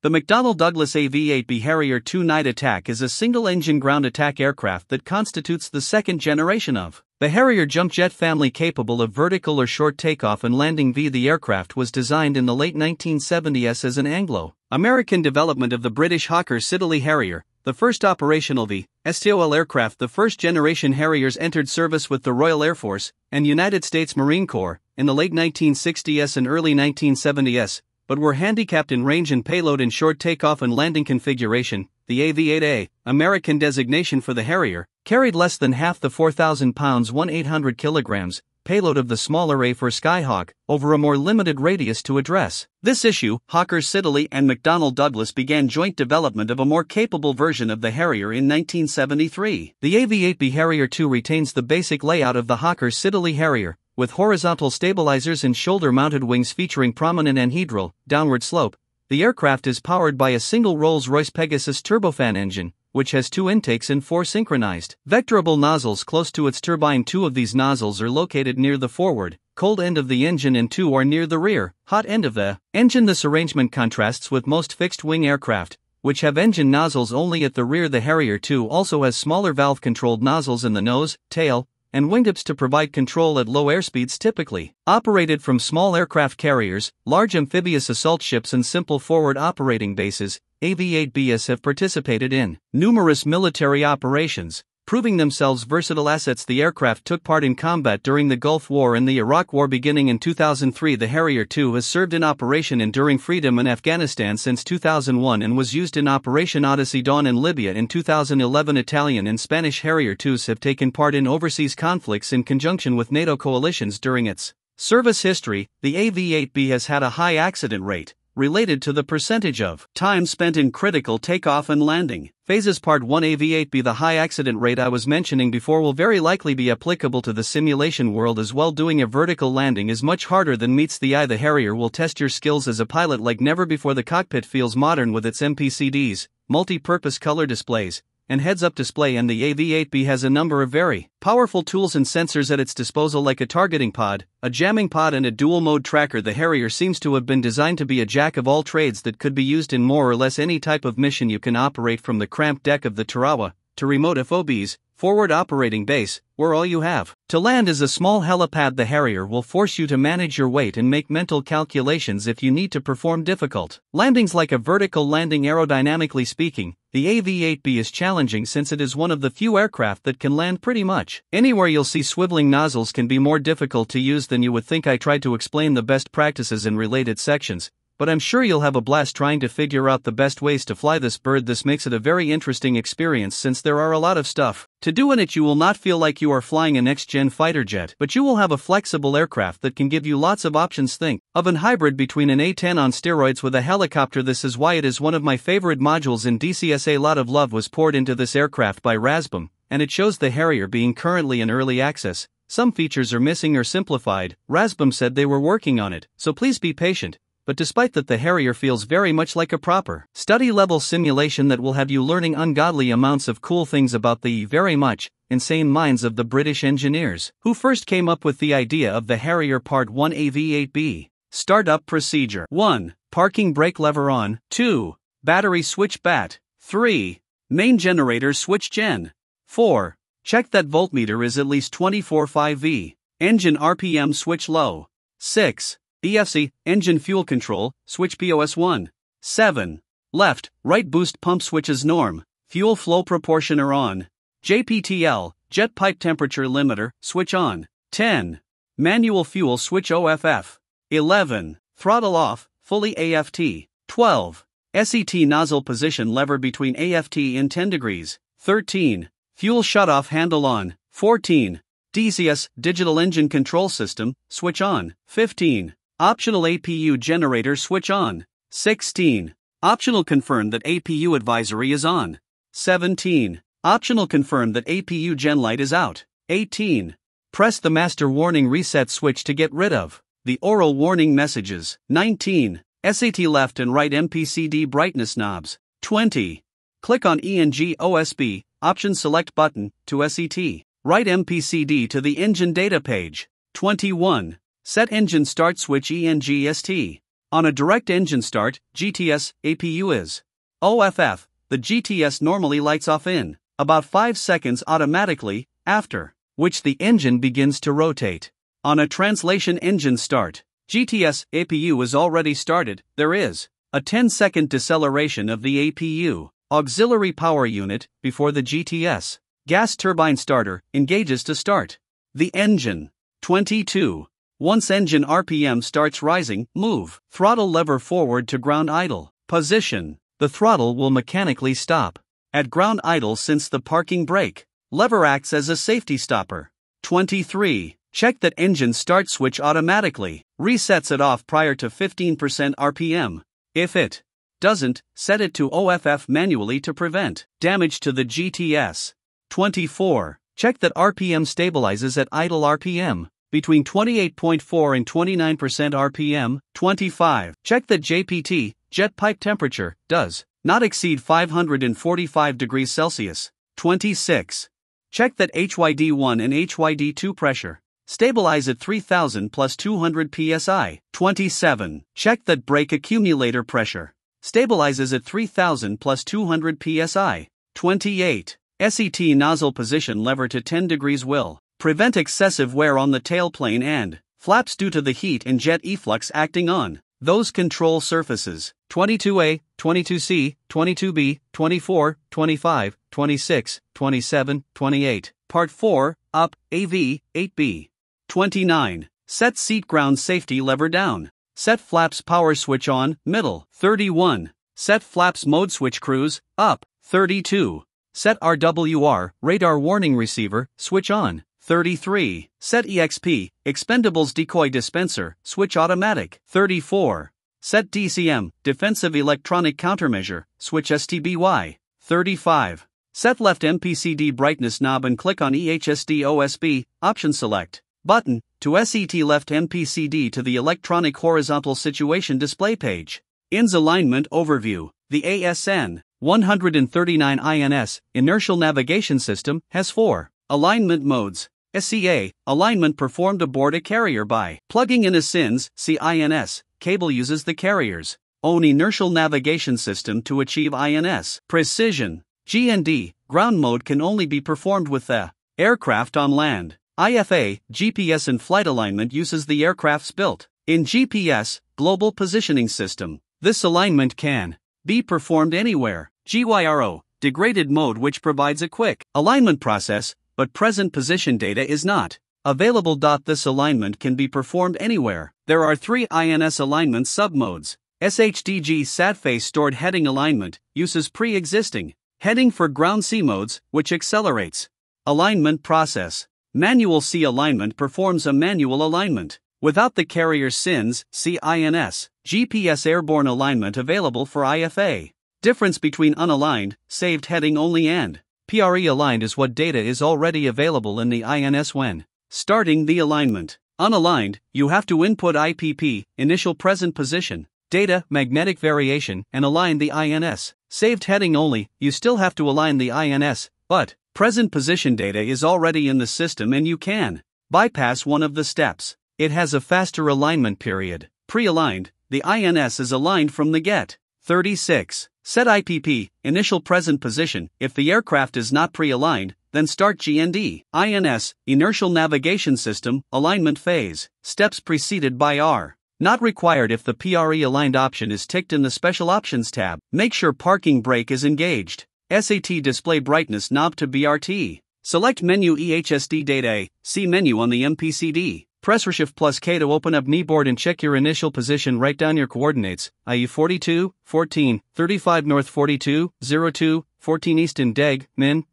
The McDonnell Douglas AV-8B Harrier II night attack is a single-engine ground attack aircraft that constitutes the second generation of the Harrier jump jet family capable of vertical or short takeoff and landing. The aircraft was designed in the late 1970s as an Anglo-American development of the British Hawker Siddeley Harrier, the first operational STOL aircraft. The first-generation Harriers entered service with the Royal Air Force and United States Marine Corps in the late 1960s and early 1970s. But were handicapped in range and payload in short takeoff and landing configuration. The AV-8A, American designation for the Harrier, carried less than half the 4,000 pounds 1,800 kilograms payload of the smaller A4 Skyhawk over a more limited radius. To address this issue, Hawker Siddeley and McDonnell Douglas began joint development of a more capable version of the Harrier in 1973. The AV-8B Harrier II retains the basic layout of the Hawker Siddeley Harrier, with horizontal stabilizers and shoulder-mounted wings featuring prominent anhedral, downward slope. The aircraft is powered by a single Rolls-Royce Pegasus turbofan engine, which has 2 intakes and 4 synchronized vectorable nozzles close to its turbine. 2 of these nozzles are located near the forward, cold end of the engine and 2 are near the rear, hot end of the engine. This arrangement contrasts with most fixed-wing aircraft, which have engine nozzles only at the rear. The Harrier II also has smaller valve-controlled nozzles in the nose, tail, and wingtips to provide control at low airspeeds. Typically operated from small aircraft carriers, large amphibious assault ships and simple forward operating bases, AV-8Bs have participated in numerous military operations, proving themselves versatile assets. The aircraft took part in combat during the Gulf War and the Iraq War beginning in 2003. The Harrier II has served in Operation Enduring Freedom in Afghanistan since 2001 and was used in Operation Odyssey Dawn in Libya in 2011. Italian and Spanish Harrier IIs have taken part in overseas conflicts in conjunction with NATO coalitions. During its service history, the AV-8B has had a high accident rate, related to the percentage of time spent in critical takeoff and landing phases. Part 1 AV-8B. The high accident rate I was mentioning before will very likely be applicable to the simulation world as well. Doing a vertical landing is much harder than meets the eye. The Harrier will test your skills as a pilot like never before. The cockpit feels modern with its MPCDs, multi-purpose color displays, and heads-up display, and the AV-8B has a number of very powerful tools and sensors at its disposal like a targeting pod, a jamming pod and a dual-mode tracker. The Harrier seems to have been designed to be a jack of all trades that could be used in more or less any type of mission. You can operate from the cramped deck of the Tarawa to remote FOBs, forward operating base, where all you have to land is a small helipad. The Harrier will force you to manage your weight and make mental calculations if you need to perform difficult landings like a vertical landing. Aerodynamically speaking, the AV-8B is challenging since it is one of the few aircraft that can land pretty much anywhere. You'll see swiveling nozzles can be more difficult to use than you would think. I tried to explain the best practices in related sections, but I'm sure you'll have a blast trying to figure out the best ways to fly this bird. This makes it a very interesting experience since there are a lot of stuff to do in it. You will not feel like you are flying a next-gen fighter jet, but you will have a flexible aircraft that can give you lots of options. Think of an hybrid between an A-10 on steroids with a helicopter. This is why it is one of my favorite modules in DCS. A lot of love was poured into this aircraft by Rasbom, and it shows. The Harrier being currently in early access, some features are missing or simplified. Rasbom said they were working on it, so please be patient. But despite that, the Harrier feels very much like a proper study-level simulation that will have you learning ungodly amounts of cool things about the very much insane minds of the British engineers who first came up with the idea of the Harrier. Part 1 AV-8B. Startup procedure. 1. Parking brake lever on. 2. Battery switch bat. 3. Main generator switch gen. 4. Check that voltmeter is at least 24.5 V. Engine RPM switch low. 6. EFC, engine fuel control, switch POS1. 7. Left, right boost pump switches norm, fuel flow proportioner on. JPTL, jet pipe temperature limiter, switch on. 10. Manual fuel switch OFF. 11. Throttle off, fully AFT. 12. SET nozzle position lever between AFT and 10 degrees. 13. Fuel shutoff handle on. 14. DCS, digital engine control system, switch on. 15. Optional APU generator switch on. 16. Optional confirm that APU advisory is on. 17. Optional confirm that APU gen light is out. 18. Press the master warning reset switch to get rid of the oral warning messages. 19. SAT left and right MPCD brightness knobs. 20. Click on ENG OSB, option select button, to SET. Right MPCD to the engine data page. 21. Set engine start switch ENGST. On a direct engine start, GTS, APU is OFF. The GTS normally lights off in about 5 seconds automatically, after which the engine begins to rotate. On a translation engine start, GTS, APU is already started. There is a 10-second deceleration of the APU, auxiliary power unit, before the GTS gas turbine starter engages to start the engine. 22. Once engine RPM starts rising, move throttle lever forward to ground idle position. The throttle will mechanically stop at ground idle since the parking brake lever acts as a safety stopper. 23. Check that engine start switch automatically resets it off prior to 15% RPM. If it doesn't, set it to OFF manually to prevent damage to the GTS. 24. Check that RPM stabilizes at idle RPM between 28.4 and 29% RPM. 25. Check that JPT, jet pipe temperature, does not exceed 545 degrees Celsius. 26. Check that HYD1 and HYD2 pressure stabilize at 3000 plus 200 psi. 27. Check that brake accumulator pressure stabilizes at 3000 plus 200 psi. 28. SET nozzle position lever to 10 degrees will prevent excessive wear on the tailplane and flaps due to the heat and jet efflux acting on those control surfaces. 22A, 22C, 22B, 24, 25, 26, 27, 28. Part 4, up, AV-8B. 29. Set seat ground safety lever down. Set flaps power switch on, middle. 31. Set flaps mode switch cruise, up. 32. Set RWR, radar warning receiver, switch on. 33. Set EXP, expendables decoy dispenser, switch automatic. 34. Set DCM, defensive electronic countermeasure, switch STBY. 35. Set left MPCD brightness knob and click on EHSD OSB, option select button, to SET left MPCD to the electronic horizontal situation display page. INS alignment overview. The ASN 139 INS, inertial navigation system, has 4 alignment modes. SCA, alignment performed aboard a carrier by plugging in a SINS, CINS, cable uses the carrier's own inertial navigation system to achieve INS precision. GND, ground mode can only be performed with the aircraft on land. IFA, GPS and flight alignment uses the aircraft's built-in GPS, global positioning system. This alignment can be performed anywhere. GYRO, degraded mode which provides a quick alignment process, but present position data is not available. This alignment can be performed anywhere. There are 3 INS alignment submodes. SHDG SATFACE stored heading alignment uses pre-existing heading for ground C modes, which accelerates alignment process. Manual C alignment performs a manual alignment without the carrier's SINS, CINS, GPS airborne alignment available for IFA. Difference between unaligned, saved heading only and PRE aligned is what data is already available in the INS when starting the alignment. Unaligned, you have to input IPP, initial present position, data, magnetic variation, and align the INS. Saved heading only, you still have to align the INS, but present position data is already in the system and you can bypass one of the steps. It has a faster alignment period. Pre-aligned, the INS is aligned from the get. 36. Set IPP, initial present position. If the aircraft is not pre-aligned, then start GND. INS, inertial navigation system, alignment phase. Steps preceded by are not required if the PRE aligned option is ticked in the Special Options tab. Make sure parking brake is engaged. SAT display brightness knob to BRT. Select menu EHSD data. See menu on the MPCD. Press Shift plus K to open up kneeboard and check your initial position. Write down your coordinates, i.e. 42, 14, 35 north 42, 02, 14 east in deg, min,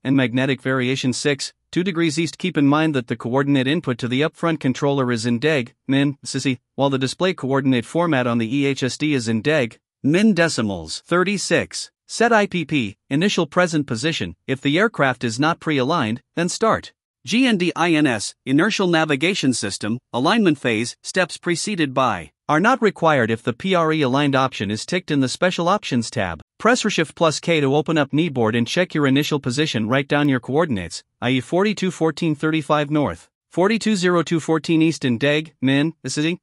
and magnetic variation 6, 2 degrees east. Keep in mind that the coordinate input to the upfront controller is in deg, min, while the display coordinate format on the EHSD is in deg, min decimals. 36. Set IPP, initial present position. If the aircraft is not pre-aligned, then start GND INS, inertial navigation system, alignment phase. Steps preceded by are not required if the PRE aligned option is ticked in the Special Options tab. Press Shift plus K to open up kneeboard and check your initial position. Write down your coordinates, i.e. 42, 14, 35 north, 420214 East in deg, min,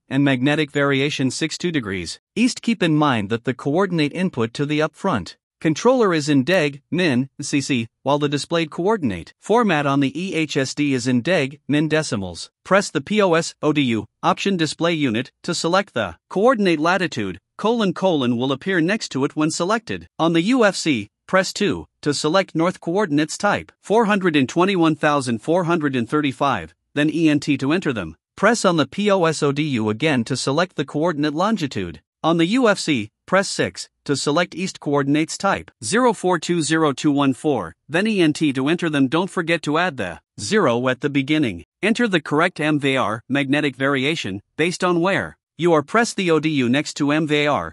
and magnetic variation 62 degrees. East. Keep in mind that the coordinate input to the upfront controller is in deg, min, cc, while the displayed coordinate format on the EHSD is in deg, min decimals. Press the POS, ODU, option display unit to select the coordinate latitude, : will appear next to it when selected. On the UFC, press 2 to select north coordinates type 421,435, then ENT to enter them. Press on the POS ODU again to select the coordinate longitude. On the UFC, press 6 to select east coordinates type 042014, then ENT to enter them. Don't forget to add the 0 at the beginning. Enter the correct MVAR, magnetic variation, based on where you are. Press the ODU next to MVAR, :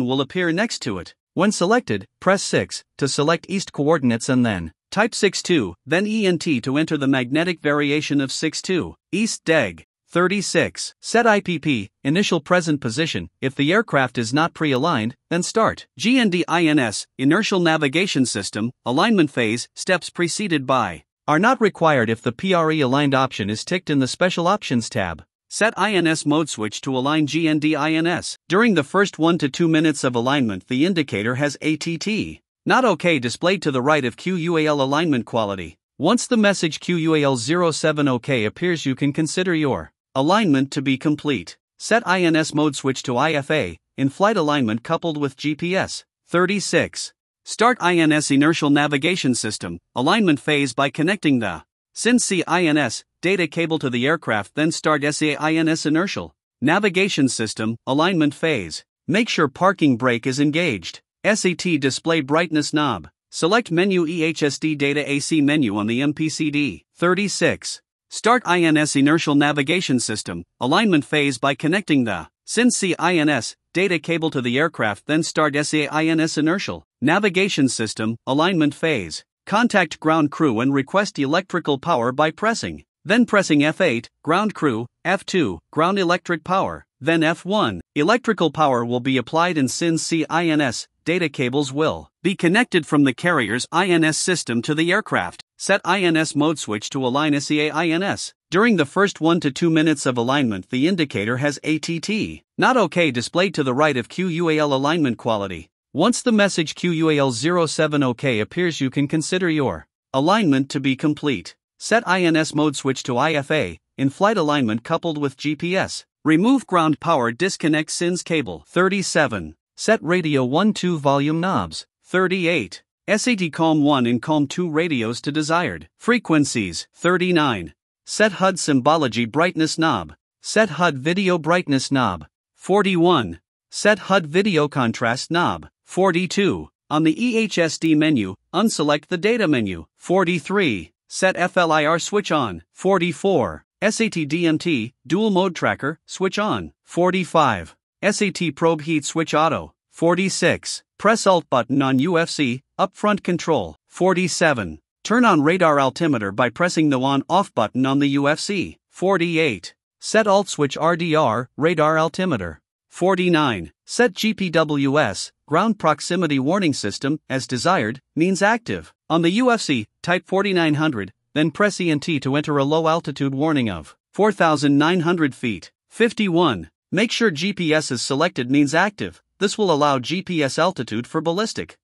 will appear next to it. When selected, press 6 to select east coordinates and then type 62, then ENT to enter the magnetic variation of 62, east deg. 36. Set IPP, initial present position. If the aircraft is not pre-aligned, then start GND-INS, inertial navigation system, alignment phase. Steps preceded by are not required if the PRE aligned option is ticked in the Special Options tab. Set INS mode switch to align GND-INS. During the first 1 to 2 minutes of alignment, the indicator has ATT not OK displayed to the right of QUAL alignment quality. Once the message QUAL07 OK appears, you can consider your alignment to be complete. Set INS mode switch to IFA, in-flight alignment coupled with GPS. 36. Start INS inertial navigation system, alignment phase by connecting the SINC-INS data cable to the aircraft, then start SAINS inertial navigation system, alignment phase. Make sure parking brake is engaged. SET display brightness knob. Select menu EHSD data AC menu on the MPCD. 36. Start INS inertial navigation system, alignment phase by connecting the SINC-INS data cable to the aircraft, then start SAINS inertial navigation system, alignment phase. Contact ground crew and request electrical power by pressing F8, ground crew, F2, ground electric power, then F1. Electrical power will be applied and SINC-INS data cables will be connected from the carrier's INS system to the aircraft. Set INS mode switch to align SAINS. During the first 1 to 2 minutes of alignment, the indicator has ATT not OK displayed to the right of QUAL alignment quality. Once the message QUAL07 OK appears, you can consider your alignment to be complete. Set INS mode switch to IFA, in-flight alignment coupled with GPS. Remove ground power, disconnect SINS cable. 37. Set radio 1-2 volume knobs. 38. SAT COM1 and COM2 radios to desired frequencies. 39. Set HUD symbology brightness knob. Set HUD video brightness knob. 41. Set HUD video contrast knob. 42. On the EHSD menu, unselect the data menu. 43. Set FLIR switch on. 44. SAT DMT, dual mode tracker, switch on. 45. SAT probe heat switch auto. 46. Press Alt button on UFC, upfront control. 47. Turn on radar altimeter by pressing the on-off button on the UFC. 48. Set Alt switch RDR, radar altimeter. 49. Set GPWS, ground proximity warning system, as desired, means active. On the UFC, type 4900, then press ENT to enter a low altitude warning of 4,900 feet. 51. Make sure GPS is selected means active. This will allow GPS altitude for ballistic